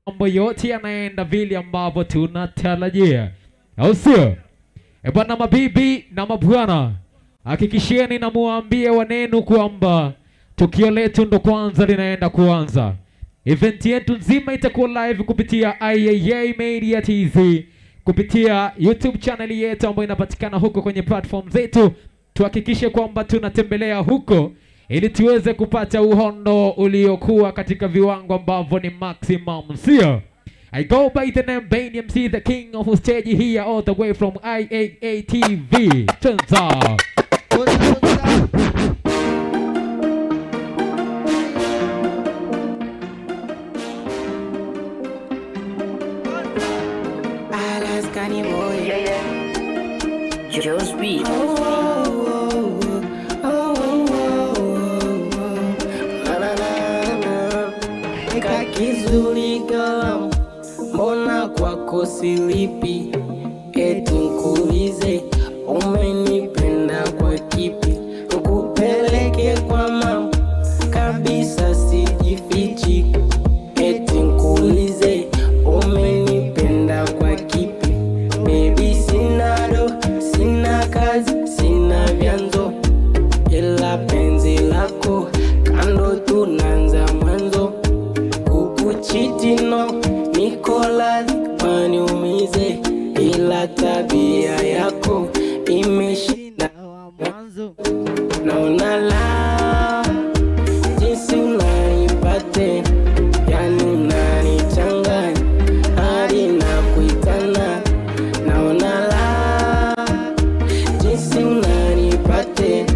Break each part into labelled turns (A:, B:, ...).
A: mambo yote yanaenda vile ambavyo tunatarajia. Au sio? Bwana mabibi na mabwana, hakikisheni na muambie wanenu kwamba tukio letu ndo kwanza linaenda kuanza. Event yetu nzima itakuwa live kupitia IAA Media TV, kupitia YouTube channel yetu ambayo inapatikana huko kwenye platform zetu. Tuhakikishe kwamba tunatembelea huko ili tuweze kupata uhondo uliokuwa katika viwango ambavyo ni maximum, sio? I go by the name Bainy MC, the king of stage here all the way from IAA TV. Turns out.
B: Alaskani boy, yeah, yeah. Just be. Kizuri kalamu, mbona kwako silipi? Eti nkuulize, umenipenda kwa kipi? Nkupeleke kwa mama, kabisa sijifichi. Eti nkuulize, umenipenda kwa kipi? Baby sina do, sina kazi, sina vyanzo, ila penzi lako kando tunaanza mwanzo. Chitino Nicolas maniumize, ila tabia yako imeshinda mwanzo. Naona la jinsi unanipate, yani unanichanganya hadi nakuitana. Naona la jinsi unanipate,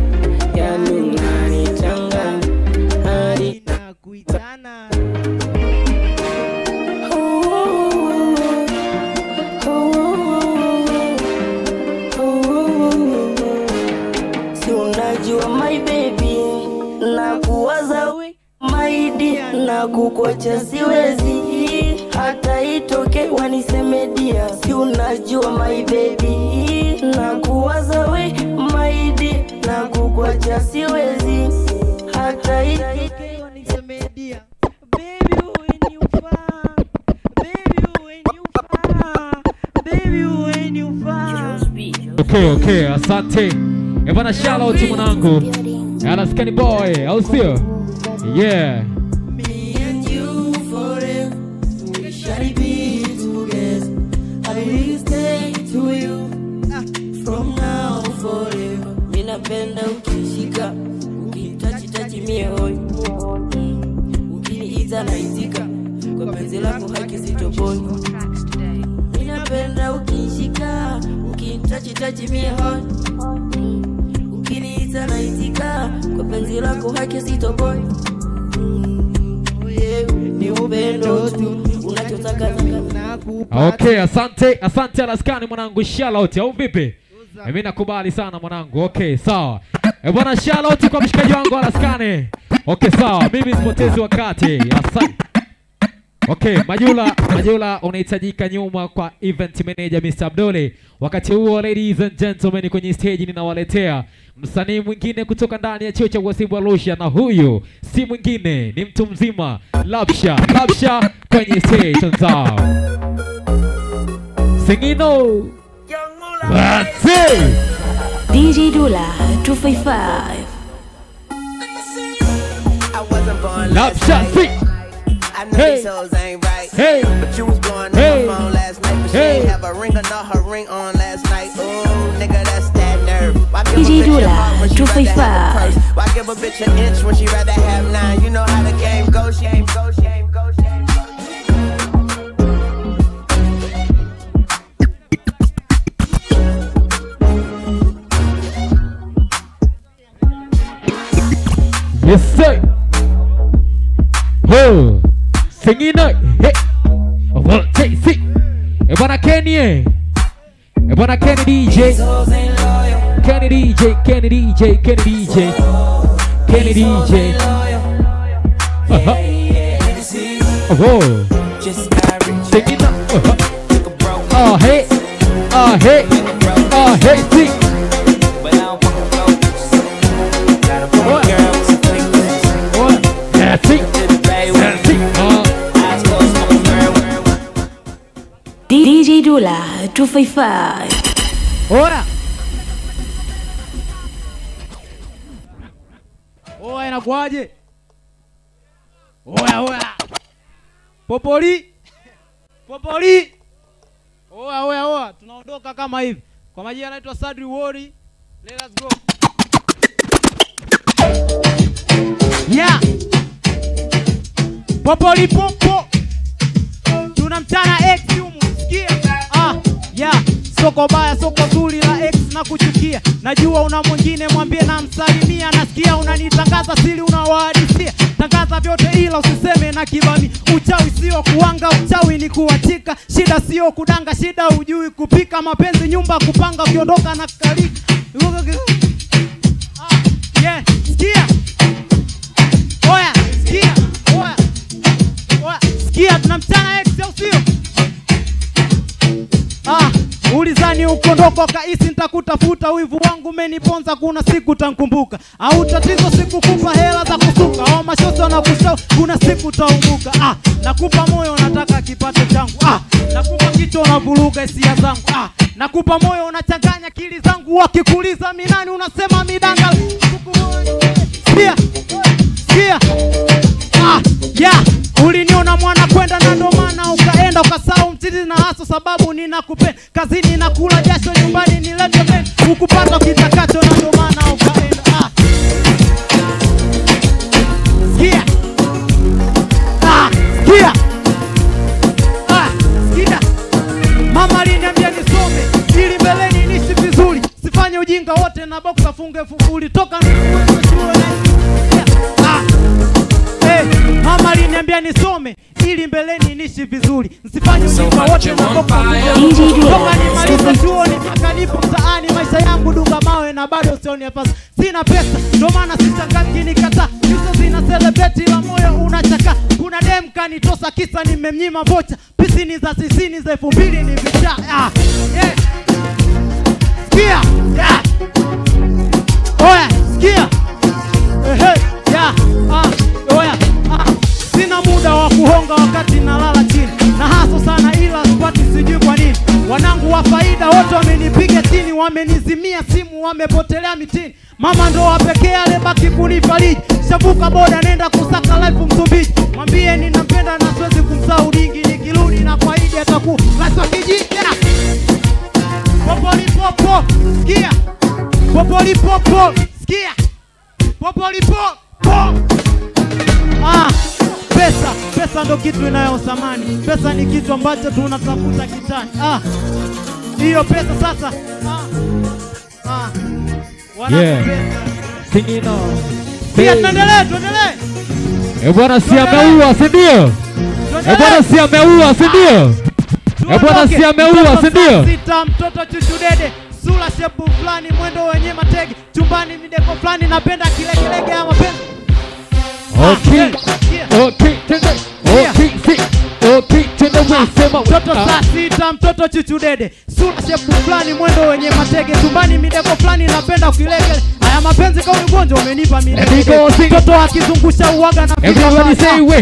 B: yani unanichanganya hadi nakuitana. My baby, na kuwaza we my dear, na kukuacha siwezi, hata itoke waniseme dia. Si unajua my baby, na kuwaza we my dear, na kukuacha siwezi, hata itoke waniseme dia. Baby when you far, baby when you far, baby when you far.
A: Okay, asante. Bwana shout out to mwanangu Alaskani boy, au sio? Yeah.
B: Me and you forever, we shall be together. I will stay to you from now forever. Ninapenda ukishika, ukitachi mie hoi, ukiniita naitika, kwa penzi lako haki sitoboi. Ninapenda ukishika, ukitachi mie hoi, ukiniita naitika, kwa penzi lako haki sitoboi. Ni upendo tu unachotaka nakupa.
A: Okay, asante Alaskani mwanangu, shout out au vipi? Mimi nakubali sana mwanangu. Okay, sawa. Bwana shout out kwa mshikaji wangu Alaskani. Okay, sawa. Mimi sipotezi wakati. Asante. Okay, Majula unahitajika nyuma kwa event manager Mr. Abdole. Wakati huo ladies and gentlemen, kwenye stage ninawaletea msanii mwingine kutoka ndani ya chuo cha uhasibu Arusha, na huyu si mwingine ni mtu mzima Labsha kwenye stage. Tanzao Singino
C: DJ Dula 255
A: Labsha sing.
D: I know these hoes ain't right, but you was blowing up my phone last night, but she ain't have a ring or not her ring on last night. Ooh, nigga, that's that nerve. Why give
C: DJ
D: a bitch a heart when she
C: Dula,
D: rather have a purse? Why give a bitch an inch when she rather have 9? You know how the game goes, she ain't go, she ain't go, she ain't go.
A: Yes sir. Oh, singing it. Hey. Well, take it. Bwana Kenny. Bwana Kenny DJ. Kenny DJ. Oh. Singing up. Oh hey. See. What? That's it.
C: Dula 255.
E: Oya. Oya inakuaje? Oya. Popoli. Oya. Tunaondoka kama hivi. Kwa majina anaitwa Sadri Wori. Let us go. Yeah. Popoli popo. Tunamchana X humu. Sikia. Yeah. Soko baya, soko zuri la X na kuchukia. Najua una mwingine mwambie na msalimia. Nasikia unanitangaza siri unawahadisia. Tangaza vyote ila usiseme na kibami. Uchawi sio kuanga, uchawi ni kuachika. Shida sio kudanga, shida hujui kupika. Mapenzi nyumba kupanga, ukiondoka na kalika. Yeah, sikia. Oya, sikia. Oya. Sikia, tunamchana X au sio? Ulizani ukondoko kaisi nitakutafuta. Wivu wangu umeniponza, kuna siku utankumbuka. Au tatizo sikukupa hela za kusuka. Au mashoto na kusau, kuna siku utaumbuka. Nakupa moyo nataka kipato changu. Nakupa kichwa unavuruga hisia zangu. Nakupa moyo unachanganya akili zangu. Wakikuuliza minani unasema midanga. Sikia. Yeah. Uliniona mwana kwenda na ndo maana ukaenda ukasahau mtiti na haso sababu ninakupenda. Kazini nakula jasho, nyumbani nilete men. Ukupata kitakacho na ndo maana ukaenda. Sikia. Sikia. Mama aliniambia nisome ili mbeleni niishi vizuri. Sifanye ujinga wote na box afunge fufuli. Toka shule. Mama aliniambia nisome ili mbeleni niishi vizuri. Msifanye ujinga wote na boka. Toka nimalize chuoni mpaka nipo mtaani. Maisha yangu dunga mawe na bado sioni nafasi. Sina pesa ndo maana sichangamki nikata. Nyuso zina celebrate la moyo unachaka. Kuna dem kanitosa kisa nimemnyima vocha. Pisini za 90 za 2000 ni vicha. Sikia. Oya, sikia. Oya. Sina muda wa kuhonga wakati nalala chini. Na haso sana ila sipati sijui kwa nini. Wanangu wa faida wote wamenipiga chini. Wamenizimia simu, wamepotelea mitini. Mama ndo wapekee alibaki kunifariji. Shavuka boda nenda kusaka life Msumbiji. Mwambie ninampenda na siwezi kumsahau dingi. Nikirudi na kwaidi atakuwa lazima kijiji. Popoli popo. Sikia. Popoli popo. Sikia. Popoli popo. Pesa ndo kitu inayosamani. Pesa ni kitu ambacho tunatafuta kitani. Hiyo pesa sasa.
A: Yeah. Singing on.
E: Pia tuendelee.
A: Bwana si ameua, si ndio? Bwana si ameua, si ndio? Bwana si ameua, si ndio?
E: Sita mtoto chuchu dede. Sura shepu fulani, mwendo wenye matege. Chumbani mideko fulani, napenda kilege ya mapenzi.
A: Okay.
E: Mtoto saa sita, mtoto chuchu dede. Sura shepu fulani, mwendo wenye matege. Tumbani mideko fulani, napenda kilege. Haya mapenzi kwa ugonjwa umenipa milele. Mtoto akizungusha uwaga na pika.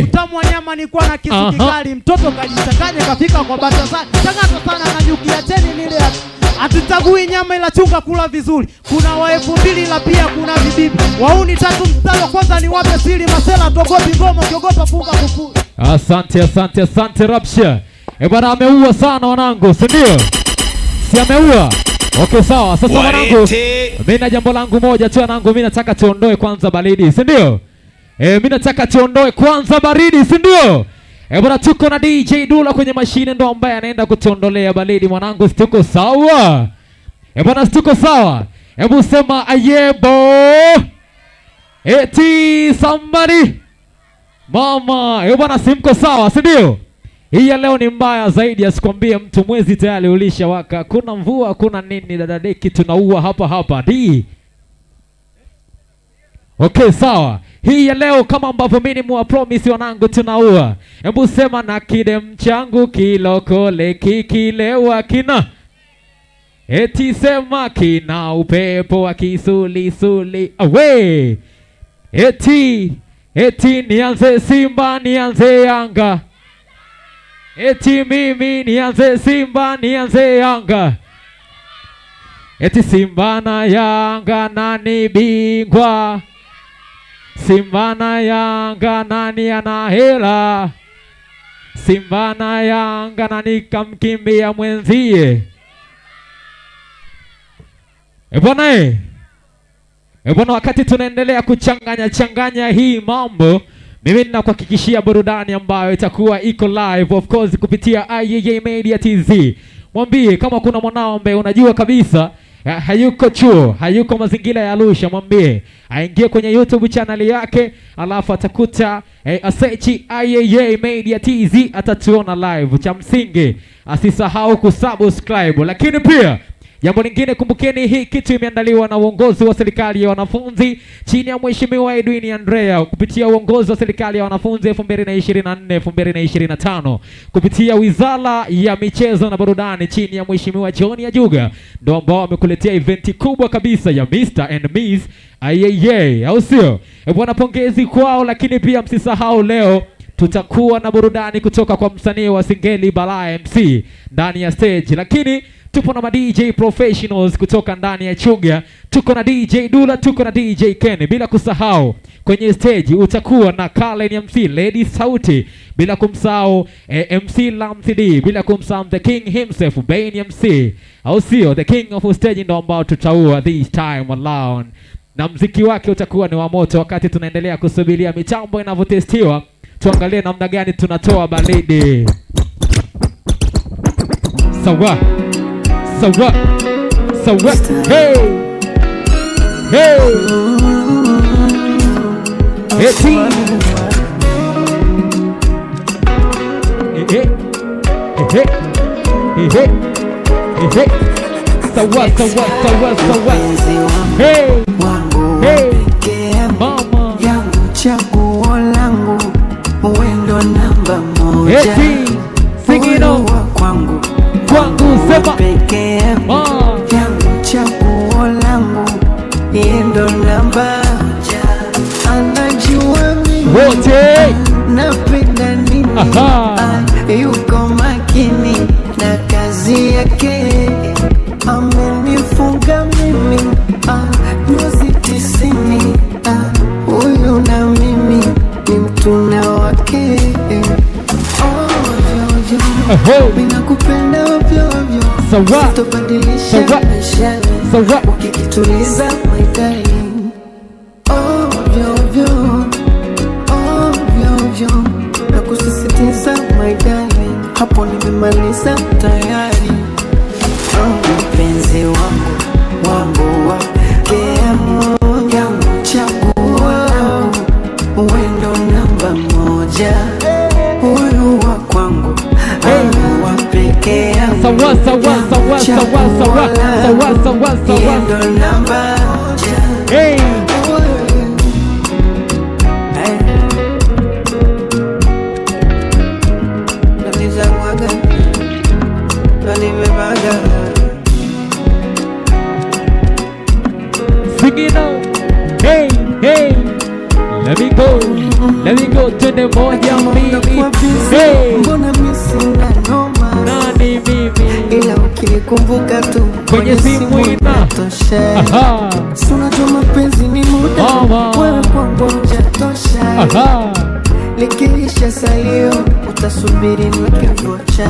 E: Utamu wa nyama ni kwa na kisu kikali. Mtoto kajichanganya kafika kwa Balthazar. Changato sana na nyuki ya cheni nile. Hatutagui nyama ila chunga kula vizuri. Kuna wa 2000 la pia kuna vibibi. Wauni 3 mstari kwanza ni wape siri. Masela togopi ngoma ukiogopa funga kufuri.
A: Asante Rapsha. Bwana ameua sana wanangu, si ndio? Si ameua. Okay sawa, sasa wanangu. Mimi na jambo langu moja tu wanangu, mimi nataka tuondoe kwanza baridi, si ndio? Mimi nataka tuondoe kwanza baridi, si ndio? Bwana tuko na DJ Dula kwenye mashine ndo ambaye anaenda kutuondolea baridi mwanangu, tuko sawa? Bwana tuko sawa. Hebu sema ayebo. Eti somebody. Mama, bwana simko sawa, si ndio? Hii ya leo ni mbaya zaidi, asikwambie mtu, mwezi tayari ulishawaka. Kuna mvua, kuna nini dadadeki, tunaua hapa di. Okay sawa. Hii ya leo kama ambavyo mimi nimewapromise wanangu tunaua. Hebu sema na kidem changu kilokole kikilewa kina. Eti sema kina upepo wa kisulisuli away. Eti nianze Simba nianze Yanga. Eti mimi nianze Simba nianze Yanga. Eti Simba na Yanga nani bingwa? Simba na Yanga nani ana hela? Simba na Yanga nani kamkimbia mwenzie? Bwana, wakati tunaendelea kuchanganya hii mambo, mimi ninakuhakikishia burudani ambayo itakuwa iko live of course kupitia IAA Media TZ. Mwambie kama kuna mwanao ambaye unajua kabisa hayuko chuo, hayuko mazingira ya Arusha, mwambie aingie kwenye YouTube channel yake, alafu atakuta search IAA Media TZ, atatuona live. Cha msingi asisahau kusubscribe. Lakini pia jambo lingine, kumbukeni hii kitu imeandaliwa na uongozi wa serikali ya wanafunzi chini ya Mheshimiwa Edwin Andrea kupitia uongozi wa serikali ya wanafunzi 2024-2025 kupitia Wizara ya Michezo na Burudani chini ya Mheshimiwa John Ajuga, ndio ambao wamekuletea eventi kubwa kabisa ya Mr and Miss IAA, au sio? Bwana, pongezi kwao. Lakini pia msisahau leo tutakuwa na burudani kutoka kwa msanii wa Singeli Balaa MC ndani ya stage. Lakini tupo na DJ professionals kutoka ndani ya Chuga. Tuko na DJ Dula, tuko na DJ Ken. Bila kusahau kwenye stage utakuwa na Kalen MC, Lady Sauti, bila kumsahau MC Lamthidi, bila kumsahau the King himself, Bane MC, au sio? The King of stage ndo ambao tutaua this time alone, na mziki wake utakuwa ni wa moto. Wakati tunaendelea kusubiria mitambo inavyotestiwa, tuangalie namna gani tunatoa baridi. Sawa. Hey. Eti. Sawa. Hey. Mama
B: yangu chaguo langu, uendo namba moja.
A: Eti. Singino
B: kwangu
A: sema
B: pekee yangu chaguo langu, endo namba moja. Anajua mimi wote napenda nini. Yuko makini na kazi yake, amenifunga mimi nyuzi 90. Huyu na mimi ni mtuna wake. Mina kupenda ovyo ovyo, sitobadilisha maishani, ukikituliza my darling. Ovyo ovyo, na kusisitiza my darling, hapo nimemaliza tayari. Mpenzi wangu wake yangu chaguo langu, uendo namba moja. Huyu wa kwangu wa pekee yangu,
A: sawa
B: endo namba moja.
A: Hey. Sing it out. Hey. Let me go to the moja mimi. Hey.
B: Mbona mimi sina noma,
A: Nani mimi,
B: ila ukinikumbuka tu
A: kwenye simu
B: inatosha. Unajua mapenzi ni muda, wewe kwangu hujatosha. Likiisha salio utasubiri niweke vocha.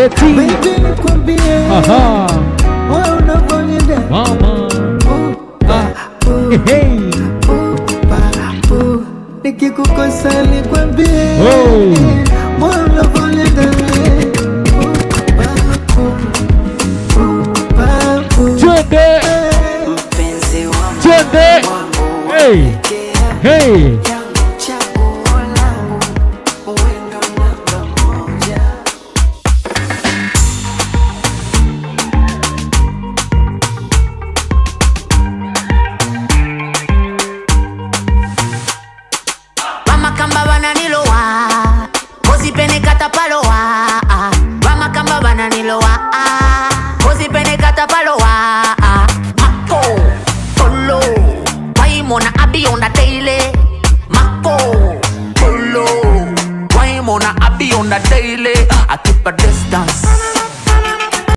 A: Eti
B: baby nikwambie, wewe unavyonida
A: mama. Hey.
B: Nikikukosa nikwambie,